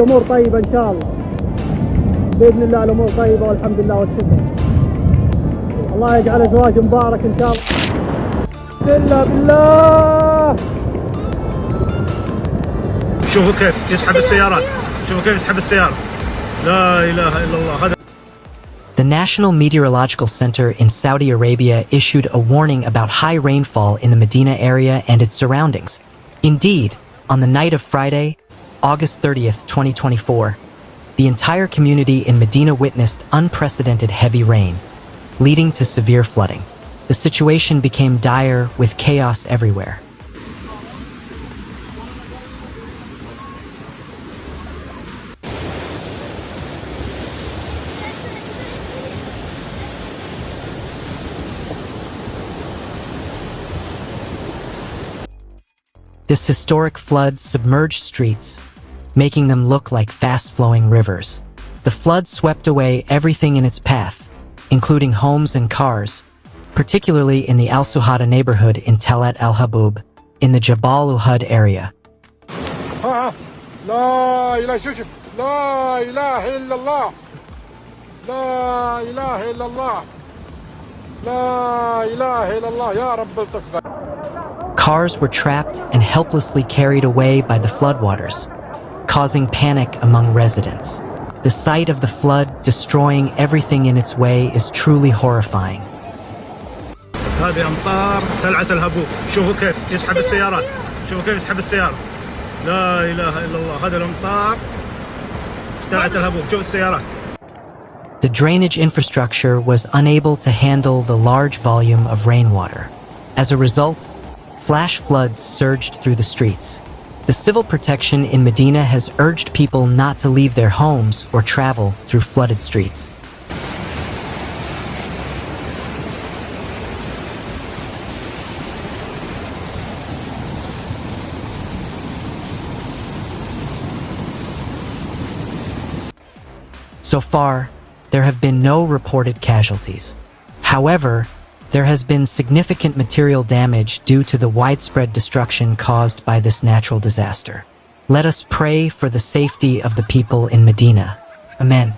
الأمور طيبة إن شاء الله. بإذن الله الأمور طيبة والحمد لله والشكر. الله يجعل زواج مبارك إن شاء الله. إلا بالله. شوفوا كيف يسحب السيارات، شوفوا كيف يسحب السيارة. لا إله إلا الله. هذا The National Meteorological Center in Saudi Arabia issued a warning about high rainfall in the Medina area and its surroundings. Indeed, on the night of Friday, August 30th, 2024, the entire community in Medina witnessed unprecedented heavy rain, leading to severe flooding. The situation became dire with chaos everywhere. This historic flood submerged streets, making them look like fast-flowing rivers. The flood swept away everything in its path, including homes and cars, particularly in the Al-Syuhada neighborhood in Tal'at Al-Haboub, in the Jabal Uhud area. لا إله شوف لا إله إلا الله لا إله إلا الله لا إله إلا الله يا رب التكبر. Cars were trapped and helplessly carried away by the floodwaters, causing panic among residents. The sight of the flood destroying everything in its way is truly horrifying. هذه أمطار طلعت الهبوب. شوفوا كيف يسحب السيارات، شوفوا كيف يسحب السيارة. لا إله إلا الله. هذه الأمطار طلعت الهبوب. شوفوا السيارات. The drainage infrastructure was unable to handle the large volume of rainwater. As a result, flash floods surged through the streets. The civil protection in Medina has urged people not to leave their homes or travel through flooded streets. So far, there have been no reported casualties. However, there has been significant material damage due to the widespread destruction caused by this natural disaster. Let us pray for the safety of the people in Medina. Amen.